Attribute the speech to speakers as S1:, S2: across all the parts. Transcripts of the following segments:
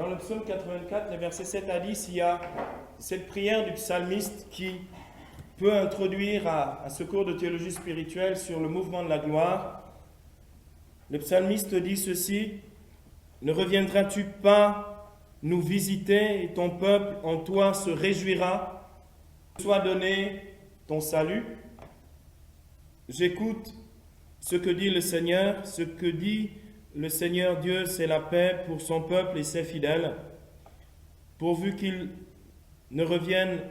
S1: Dans le psaume 84, les versets 7 à 10, il y a cette prière du psalmiste qui peut introduire à ce cours de théologie spirituelle sur le mouvement de la gloire. Le psalmiste dit ceci: « Ne reviendras-tu pas nous visiter et ton peuple en toi se réjouira? Soit donné ton salut. » J'écoute ce que dit le Seigneur. Ce que dit le Seigneur Dieu, c'est la paix pour son peuple et ses fidèles, pourvu qu'ils ne reviennent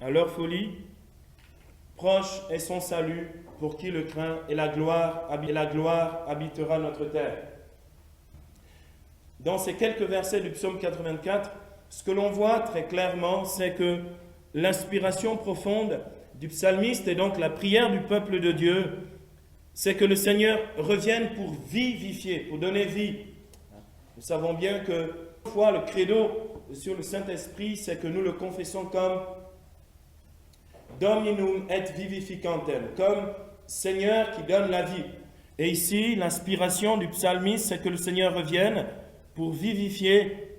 S1: à leur folie. Proche est son salut pour qui le craint, et la gloire habitera notre terre. Dans ces quelques versets du psaume 84, ce que l'on voit très clairement, c'est que l'inspiration profonde du psalmiste et donc la prière du peuple de Dieu, c'est que le Seigneur revienne pour vivifier, pour donner vie. Nous savons bien que parfois le credo sur le Saint-Esprit, c'est que nous le confessons comme Dominum et vivificantem, comme Seigneur qui donne la vie. Et ici, l'inspiration du psalmiste, c'est que le Seigneur revienne pour vivifier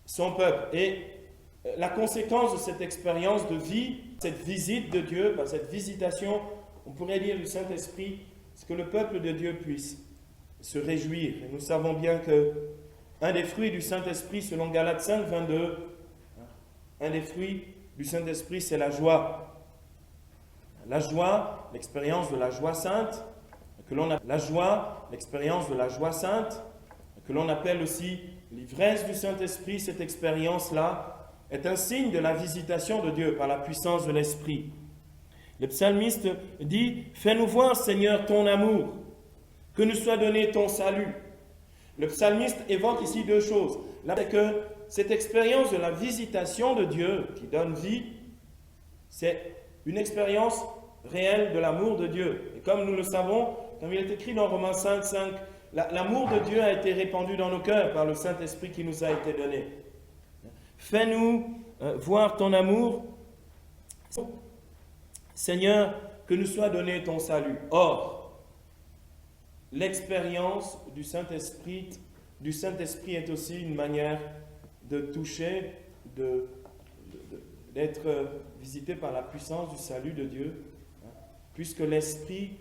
S1: son peuple. Et la conséquence de cette expérience de vie, cette visite de Dieu, cette visitation, on pourrait dire du Saint-Esprit, c'est que le peuple de Dieu puisse se réjouir. Et nous savons bien que un des fruits du Saint-Esprit, selon Galates 5, 22, un des fruits du Saint-Esprit, c'est la joie. La joie, l'expérience de la joie sainte, que l'on appelle la joie, l'expérience de la joie sainte, que l'on appelle aussi l'ivresse du Saint-Esprit, cette expérience-là est un signe de la visitation de Dieu par la puissance de l'Esprit. Le psalmiste dit: « Fais-nous voir, Seigneur, ton amour, que nous soit donné ton salut. » Le psalmiste évoque ici deux choses. Là, c'est que cette expérience de la visitation de Dieu qui donne vie, c'est une expérience réelle de l'amour de Dieu. Et comme nous le savons, comme il est écrit dans Romains 5, 5, l'amour de Dieu a été répandu dans nos cœurs par le Saint-Esprit qui nous a été donné. Fais-nous voir ton amour, Seigneur, que nous soit donné ton salut. Or, l'expérience du Saint-Esprit est aussi une manière de toucher, d'être visité par la puissance du salut de Dieu, puisque l'Esprit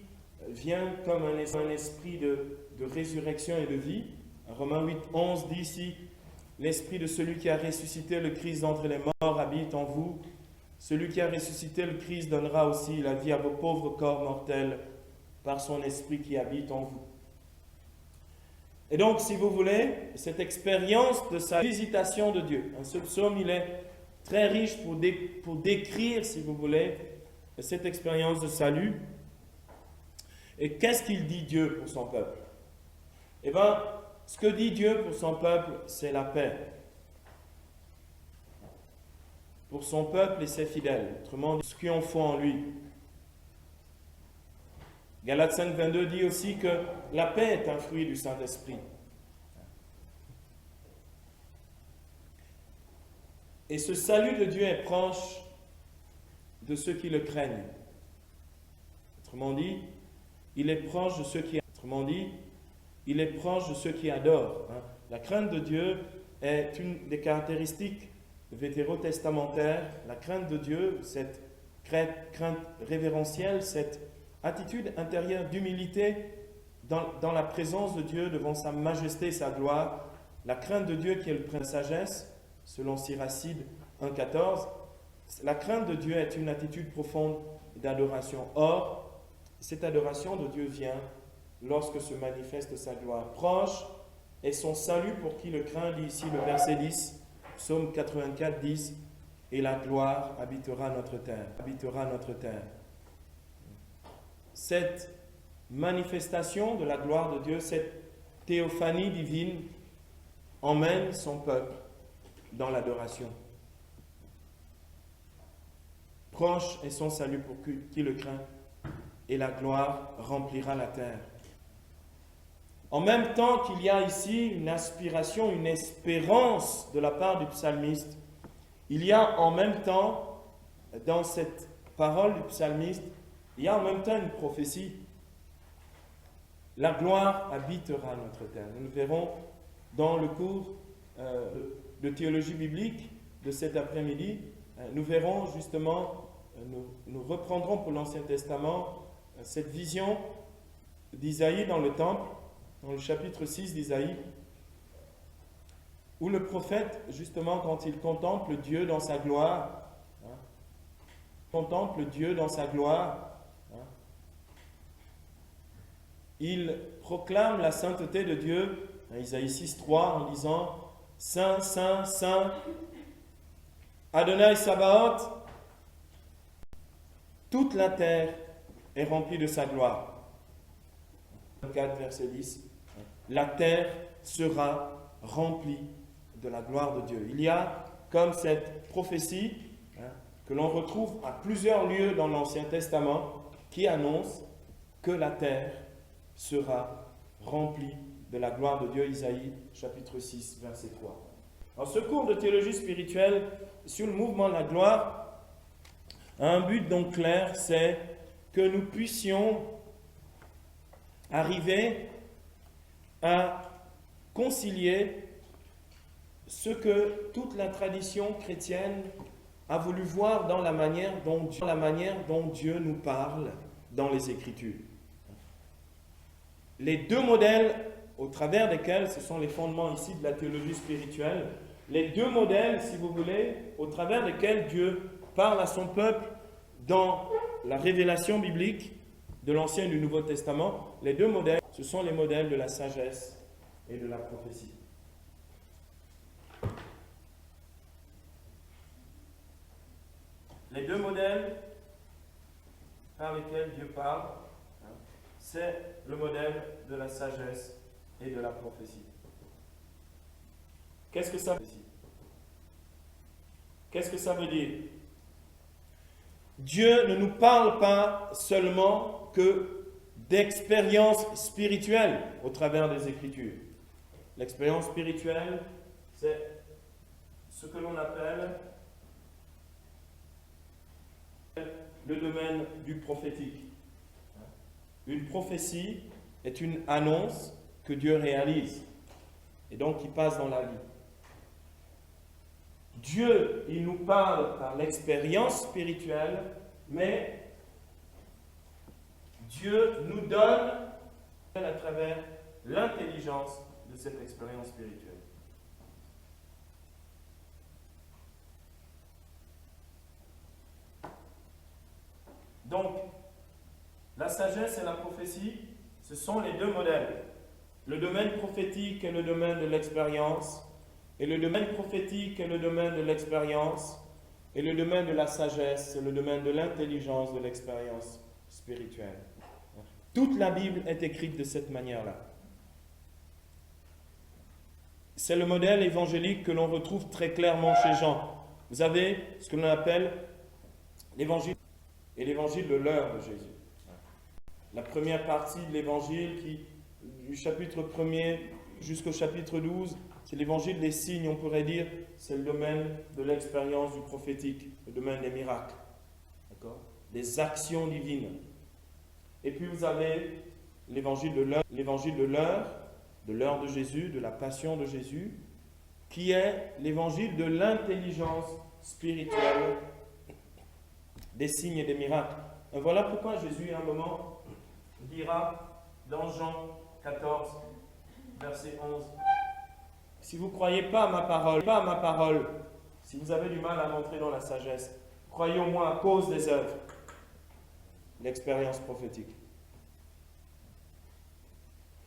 S1: vient comme un esprit de résurrection et de vie. Romains 8, 11 dit ici: « L'Esprit de celui qui a ressuscité le Christ d'entre les morts habite en vous. Celui qui a ressuscité le Christ donnera aussi la vie à vos pauvres corps mortels par son Esprit qui habite en vous. » Et donc, si vous voulez, cette expérience de sa visitation de Dieu, ce psaume, il est très riche pour décrire, si vous voulez, cette expérience de salut. Et qu'est-ce qu'il dit Dieu pour son peuple? Eh bien, ce que dit Dieu pour son peuple, c'est la paix. Pour son peuple et ses fidèles, autrement dit, ceux qui ont foi en lui. Galates 5, 22 dit aussi que la paix est un fruit du Saint-Esprit. Et ce salut de Dieu est proche de ceux qui le craignent. Autrement dit, il est proche de ceux qui adorent. La crainte de Dieu est une des caractéristiques vétérotestamentaires. La crainte de Dieu, cette crainte révérentielle, cette attitude intérieure d'humilité dans la présence de Dieu, devant sa majesté et sa gloire. La crainte de Dieu qui est le prince de sagesse, selon Siracide 1,14. La crainte de Dieu est une attitude profonde d'adoration. Or, cette adoration de Dieu vient lorsque se manifeste sa gloire. Proche est son salut pour qui le craint, dit ici le verset 10, psaume 84, 10, « Et la gloire habitera notre terre. » Habitera notre terre. Cette manifestation de la gloire de Dieu, cette théophanie divine, emmène son peuple dans l'adoration. Proche est son salut pour qui le craint, et la gloire remplira la terre. En même temps qu'il y a ici une aspiration, une espérance de la part du psalmiste, il y a en même temps, dans cette parole du psalmiste, il y a en même temps une prophétie. La gloire habitera notre terre. Nous le verrons dans le cours de théologie biblique de cet après-midi, nous verrons justement, nous reprendrons pour l'Ancien Testament cette vision d'Isaïe dans le temple, dans le chapitre 6 d'Isaïe, où le prophète, justement, quand il contemple Dieu dans sa gloire, contemple Dieu dans sa gloire, il proclame la sainteté de Dieu, Isaïe 6.3, en disant « Saint, Saint, Saint, Adonai Sabaoth, toute la terre est remplie de sa gloire. » 4, verset 10, la terre sera remplie de la gloire de Dieu. Il y a comme cette prophétie que l'on retrouve à plusieurs lieux dans l'Ancien Testament qui annonce que la terre sera remplie de la gloire de Dieu. Isaïe chapitre 6, verset 3. Alors, ce cours de théologie spirituelle sur le mouvement de la gloire a un but donc clair, c'est que nous puissions arriver à concilier ce que toute la tradition chrétienne a voulu voir dans la manière dont Dieu nous parle dans les Écritures. Les deux modèles au travers desquels, ce sont les fondements ici de la théologie spirituelle, les deux modèles, si vous voulez, au travers desquels Dieu parle à son peuple dans la révélation biblique de l'Ancien et du Nouveau Testament, les deux modèles, ce sont les modèles de la sagesse et de la prophétie. Les deux modèles par lesquels Dieu parle, c'est le modèle de la sagesse et de la prophétie. Qu'est-ce que ça veut dire? Qu'est-ce que ça veut dire? Dieu ne nous parle pas seulement que d'expériences spirituelles au travers des Écritures. L'expérience spirituelle, c'est ce que l'on appelle le domaine du prophétique. Une prophétie est une annonce que Dieu réalise et donc qui passe dans la vie. Dieu, il nous parle par l'expérience spirituelle, mais Dieu nous donne à travers l'intelligence de cette expérience spirituelle. Donc, la sagesse et la prophétie, ce sont les deux modèles. Le domaine prophétique est le domaine de l'expérience, et le domaine prophétique est le domaine de l'expérience, et le domaine de la sagesse est le domaine de l'intelligence de l'expérience spirituelle. Toute la Bible est écrite de cette manière-là. C'est le modèle évangélique que l'on retrouve très clairement chez Jean. Vous avez ce que l'on appelle l'évangile et l'évangile de l'heure de Jésus. La première partie de l'évangile, du chapitre 1er jusqu'au chapitre 12, c'est l'évangile des signes, on pourrait dire, c'est le domaine de l'expérience du prophétique, le domaine des miracles, d'accord, des actions divines. Et puis vous avez l'évangile de l'heure de Jésus, de la passion de Jésus, qui est l'évangile de l'intelligence spirituelle, des signes et des miracles. Et voilà pourquoi Jésus, à un moment, dira dans Jean 14, verset 11, « Si vous ne croyez pas à ma parole, si vous avez du mal à entrer dans la sagesse, croyez au moins à cause des œuvres. » L'expérience prophétique.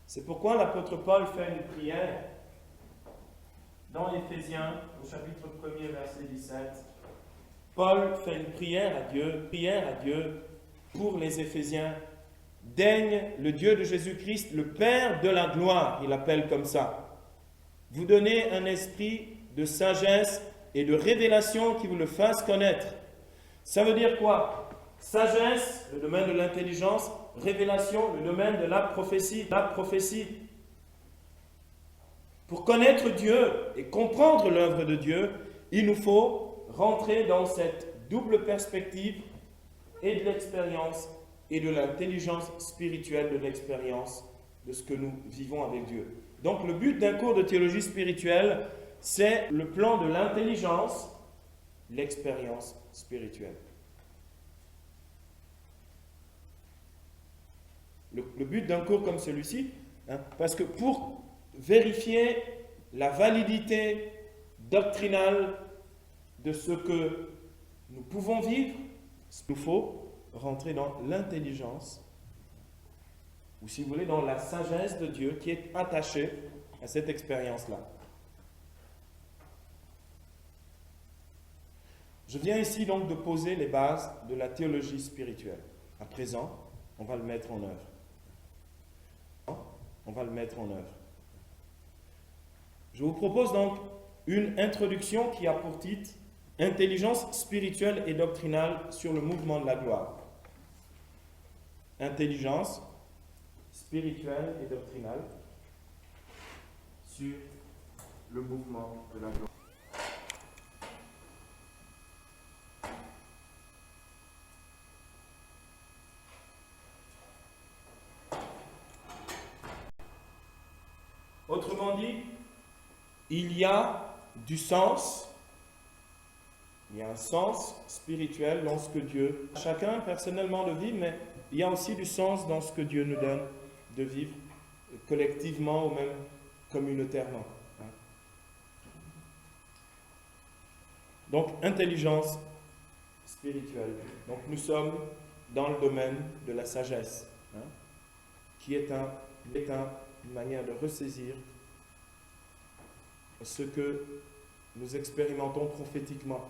S1: C'est pourquoi l'apôtre Paul fait une prière dans Éphésiens, au chapitre 1er, verset 17. Paul fait une prière à Dieu pour les Éphésiens. Daigne le Dieu de Jésus-Christ, le Père de la gloire, il l'appelle comme ça, vous donner un esprit de sagesse et de révélation qui vous le fasse connaître. Ça veut dire quoi? Sagesse, le domaine de l'intelligence, révélation, le domaine de la prophétie. Pour connaître Dieu et comprendre l'œuvre de Dieu, il nous faut rentrer dans cette double perspective et de l'expérience et de l'intelligence spirituelle de l'expérience de ce que nous vivons avec Dieu. Donc le but d'un cours de théologie spirituelle, c'est le plan de l'intelligence, l'expérience spirituelle. Le but d'un cours comme celui-ci, parce que pour vérifier la validité doctrinale de ce que nous pouvons vivre, il nous faut rentrer dans l'intelligence, ou si vous voulez, dans la sagesse de Dieu qui est attachée à cette expérience-là. Je viens ici donc de poser les bases de la théologie spirituelle. À présent, on va le mettre en œuvre. On va le mettre en œuvre. Je vous propose donc une introduction qui a pour titre « Intelligence spirituelle et doctrinale sur le mouvement de la gloire ». Intelligence spirituelle et doctrinale sur le mouvement de la gloire. Autrement dit, il y a du sens, il y a un sens spirituel dans ce que Dieu, chacun personnellement le vit, mais il y a aussi du sens dans ce que Dieu nous donne de vivre collectivement ou même communautairement. Donc, intelligence spirituelle. Donc, nous sommes dans le domaine de la sagesse, qui est une manière de ressaisir ce que nous expérimentons prophétiquement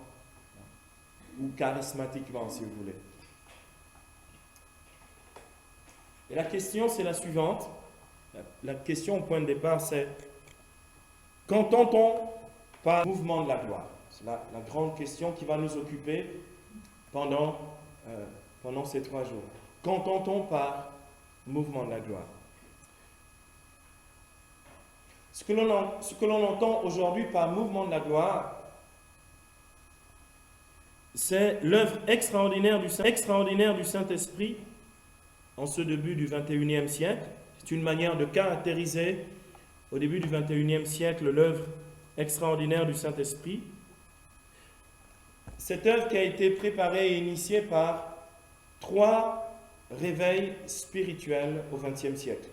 S1: ou charismatiquement, si vous voulez. Et la question, c'est la suivante. La question au point de départ, c'est qu'entend-on par mouvement de la gloire? C'est la grande question qui va nous occuper pendant ces 3 jours. Qu'entend-on par mouvement de la gloire? Ce que l'on entend aujourd'hui par mouvement de la gloire, c'est l'œuvre extraordinaire du Saint-Esprit en ce début du XXIe siècle. C'est une manière de caractériser au début du XXIe siècle l'œuvre extraordinaire du Saint-Esprit. Cette œuvre qui a été préparée et initiée par 3 réveils spirituels au XXe siècle.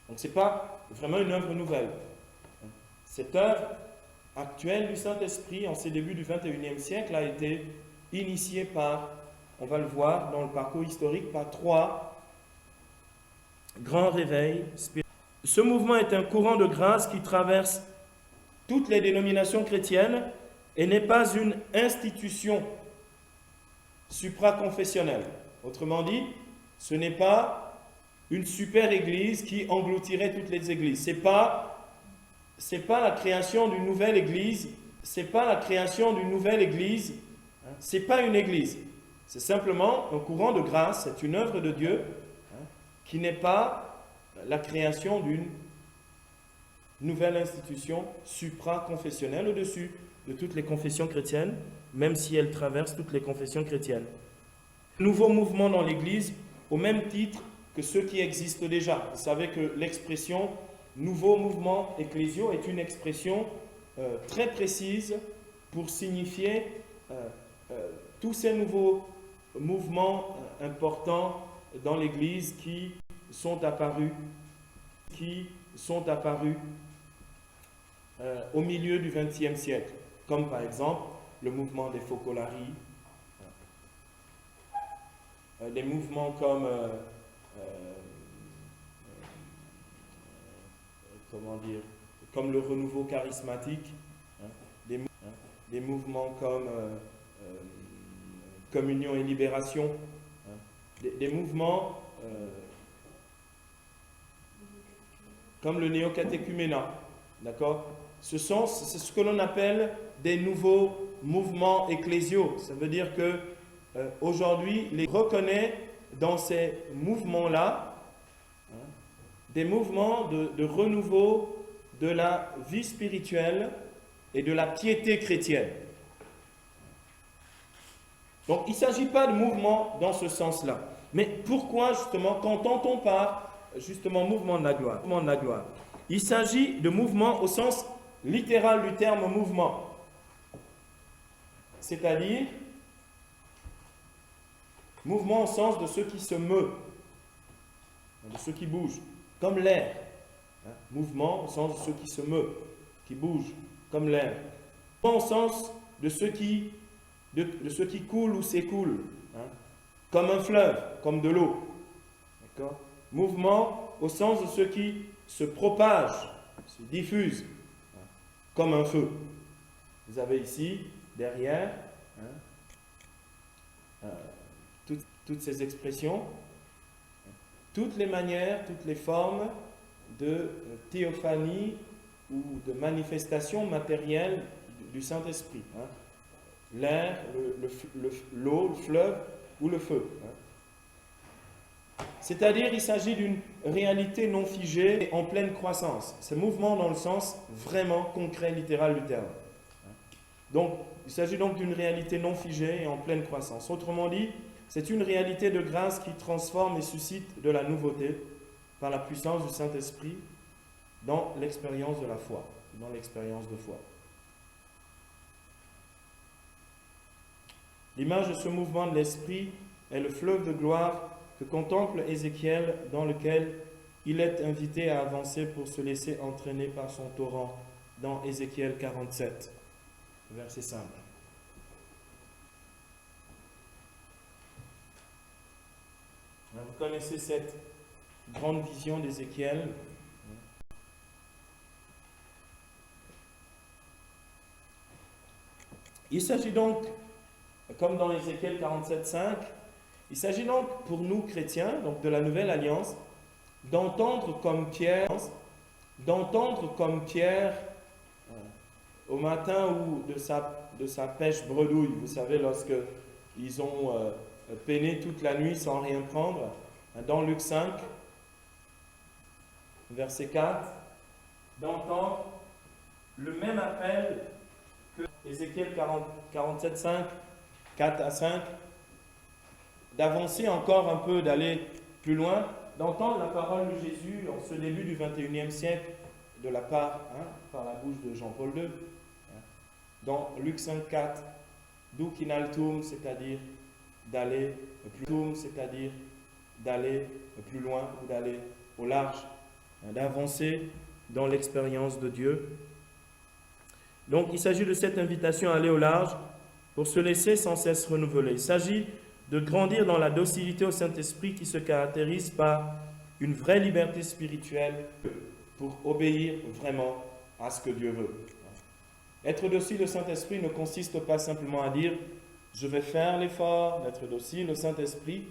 S1: Donc ce n'est pas vraiment une œuvre nouvelle. Cette œuvre actuelle du Saint-Esprit en ces débuts du XXIe siècle a été initiée par, on va le voir dans le parcours historique, par 3 grands réveils spirituels. Ce mouvement est un courant de grâce qui traverse toutes les dénominations chrétiennes et n'est pas une institution supraconfessionnelle. Autrement dit, ce n'est pas une super église qui engloutirait toutes les églises. C'est pas la création d'une nouvelle église. C'est pas une église. C'est simplement un courant de grâce. C'est une œuvre de Dieu qui n'est pas la création d'une nouvelle institution supraconfessionnelle au-dessus de toutes les confessions chrétiennes, même si elle traverse toutes les confessions chrétiennes. Nouveau mouvement dans l'Église, au même titre que ceux qui existent déjà. Vous savez que l'expression « nouveau mouvement ecclésiaux » est une expression très précise pour signifier tous ces nouveaux mouvements importants dans l'Église qui sont apparus au milieu du XXe siècle, comme par exemple le mouvement des Focolari, des mouvements comme comme le renouveau charismatique, des mouvements comme communion et libération, des mouvements comme le néocatéchuménat, d'accord? C'est ce que l'on appelle des nouveaux mouvements ecclésiaux. Ça veut dire que aujourd'hui, les reconnaît dans ces mouvements-là des mouvements de renouveau de la vie spirituelle et de la piété chrétienne. Donc, il ne s'agit pas de mouvement dans ce sens-là. Mais pourquoi, justement, qu'entend-on par justement mouvement de la gloire. Mouvement de la gloire. Il s'agit de mouvement au sens littéral du terme mouvement. C'est-à-dire mouvement au sens de ce qui se meut, de ce qui bouge, comme l'air. Mouvement au sens de ce qui se meut, qui bouge, comme l'air. Mouvement au sens de ce qui coule ou s'écoule, comme un fleuve, comme de l'eau. D'accord ? Mouvement au sens de ce qui se propage, se diffuse, comme un feu. Vous avez ici, derrière, toutes ces expressions, toutes les manières, toutes les formes de théophanie ou de manifestation matérielle du Saint-Esprit. L'air, l'eau, le fleuve ou le feu. C'est-à-dire, il s'agit d'une réalité non figée et en pleine croissance. Ce mouvement dans le sens vraiment concret, littéral du terme. Donc, il s'agit donc d'une réalité non figée et en pleine croissance. Autrement dit, c'est une réalité de grâce qui transforme et suscite de la nouveauté par la puissance du Saint-Esprit dans l'expérience de la foi, dans l'expérience de foi. L'image de ce mouvement de l'Esprit est le fleuve de gloire que contemple Ézéchiel, dans lequel il est invité à avancer pour se laisser entraîner par son torrent, dans Ézéchiel 47, verset 5. Vous connaissez cette grande vision d'Ézéchiel. Il s'agit donc, comme dans Ézéchiel 47,5, il s'agit donc pour nous chrétiens, donc de la Nouvelle Alliance, d'entendre comme Pierre au matin ou de sa pêche bredouille. Vous savez, lorsque ils ont peiné toute la nuit sans rien prendre, dans Luc 5, verset 4, d'entendre le même appel que Ézéchiel 47,5, 4 à 5, d'avancer encore un peu, d'aller plus loin, d'entendre la parole de Jésus en ce début du 21e siècle, de la part, par la bouche de Jean-Paul II, dans Luc 5,4, d'où kinaltum, c'est-à-dire d'aller plus loin ou d'aller au large, d'avancer dans l'expérience de Dieu. Donc il s'agit de cette invitation à aller au large pour se laisser sans cesse renouveler. Il s'agit de grandir dans la docilité au Saint-Esprit qui se caractérise par une vraie liberté spirituelle pour obéir vraiment à ce que Dieu veut. Être docile au Saint-Esprit ne consiste pas simplement à dire « je vais faire l'effort d'être docile au Saint-Esprit ».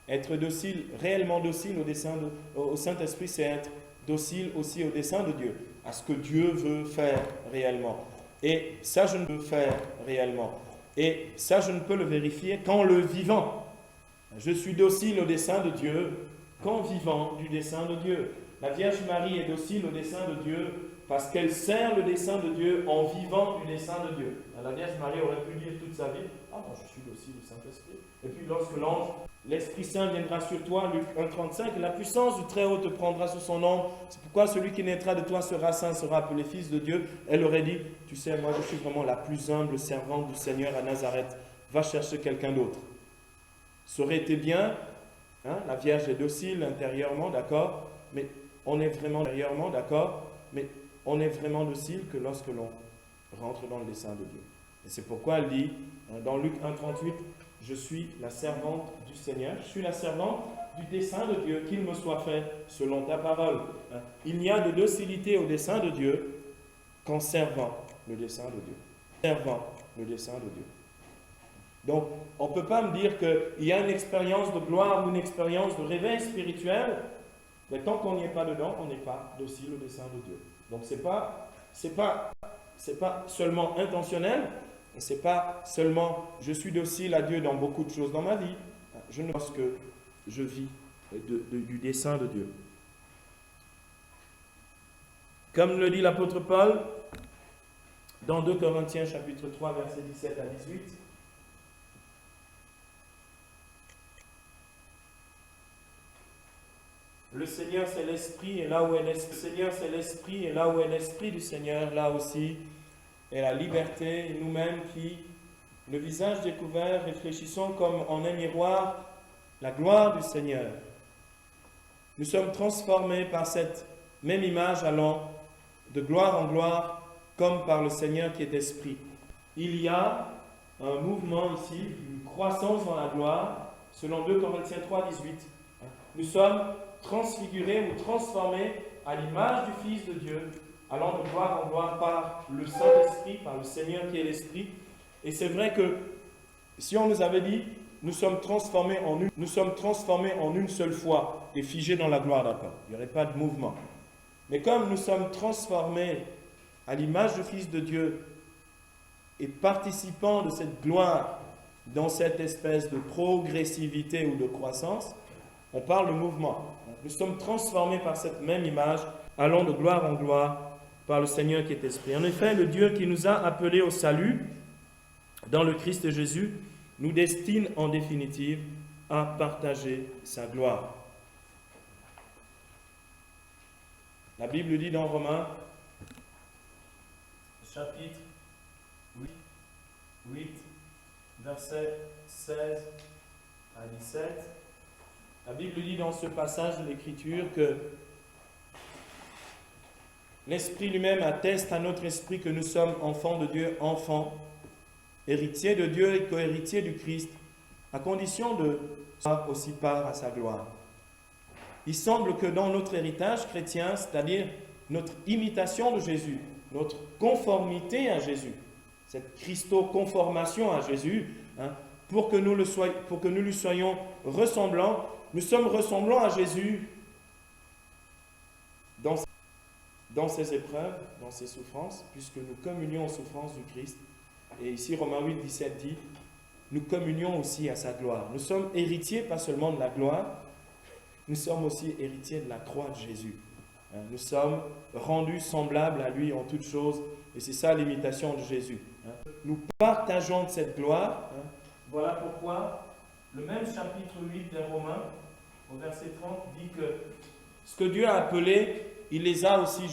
S1: Être docile, réellement docile au Saint-Esprit, c'est être docile aussi au dessein de Dieu, à ce que Dieu veut faire réellement. Et ça, je ne peux faire réellement. Et ça, je ne peux le vérifier qu'en le vivant. Je suis docile au dessein de Dieu qu'en vivant du dessein de Dieu. La Vierge Marie est docile au dessein de Dieu parce qu'elle sert le dessein de Dieu en vivant du dessein de Dieu. La Vierge Marie aurait pu dire toute sa vie « Ah non, je suis docile au Saint-Esprit ». Et puis lorsque l'ange, l'Esprit Saint viendra sur toi, Luc 1,35, la puissance du Très-Haut te prendra sous son ombre. C'est pourquoi celui qui naîtra de toi sera saint, sera appelé fils de Dieu. Elle aurait dit « Tu sais, moi je suis vraiment la plus humble servante du Seigneur à Nazareth. Va chercher quelqu'un d'autre. » Ça aurait été bien, la Vierge est docile intérieurement, d'accord, mais on est vraiment intérieurement, d'accord, mais on est vraiment docile que lorsque l'on rentre dans le dessein de Dieu. Et c'est pourquoi elle dit, dans Luc 1,38, « Je suis la servante du Seigneur, je suis la servante du dessein de Dieu, qu'il me soit fait selon ta parole. » Il n'y a de docilité au dessein de Dieu qu'en servant le dessein de Dieu. Servant le dessein de Dieu. Donc, on ne peut pas me dire qu'il y a une expérience de gloire ou une expérience de réveil spirituel, mais tant qu'on n'y est pas dedans, on n'est pas docile au dessein de Dieu. Donc, c'est pas seulement intentionnel, c'est pas seulement je suis docile à Dieu dans beaucoup de choses dans ma vie. Je ne pense que je vis du dessein de Dieu. Comme le dit l'apôtre Paul dans 2 Corinthiens chapitre 3 versets 17 à 18. Le Seigneur c'est l'Esprit, et là où est l'Esprit, le Seigneur c'est l'Esprit, et là où est l'Esprit du Seigneur, là aussi est la liberté. Et nous-mêmes qui, le visage découvert, réfléchissons comme en un miroir la gloire du Seigneur. Nous sommes transformés par cette même image allant de gloire en gloire, comme par le Seigneur qui est Esprit. Il y a un mouvement ici, une croissance dans la gloire, selon 2 Corinthiens 3, 18. Nous sommes transfigurés ou transformés à l'image du Fils de Dieu, allant de gloire en gloire par le Saint-Esprit, par le Seigneur qui est l'Esprit. Et c'est vrai que si on nous avait dit, nous sommes transformés en une seule fois et figés dans la gloire, d'accord, il n'y aurait pas de mouvement. Mais comme nous sommes transformés à l'image du Fils de Dieu et participants de cette gloire dans cette espèce de progressivité ou de croissance, on parle de mouvement. Nous sommes transformés par cette même image, allant de gloire en gloire par le Seigneur qui est Esprit. En effet, le Dieu qui nous a appelés au salut dans le Christ Jésus nous destine en définitive à partager sa gloire. La Bible dit dans Romains, chapitre 8, versets 16 à 17, la Bible dit dans ce passage de l'Écriture que l'Esprit lui-même atteste à notre esprit que nous sommes enfants de Dieu, enfants, héritiers de Dieu et co-héritiers du Christ, à condition de avoir aussi part à sa gloire. Il semble que dans notre héritage chrétien, c'est-à-dire notre imitation de Jésus, notre conformité à Jésus, cette Christo-conformation à Jésus, pour que nous lui soyons ressemblants, nous sommes ressemblants à Jésus dans ses épreuves, dans ses souffrances, puisque nous communions aux souffrances du Christ. Et ici, Romains 8, 17 dit, nous communions aussi à sa gloire. Nous sommes héritiers, pas seulement de la gloire, nous sommes aussi héritiers de la croix de Jésus. Nous sommes rendus semblables à lui en toutes choses, et c'est ça l'imitation de Jésus. Nous partageons de cette gloire. Voilà pourquoi le même chapitre 8 des Romains, au verset 30, dit que ce que Dieu a appelé, il les a aussi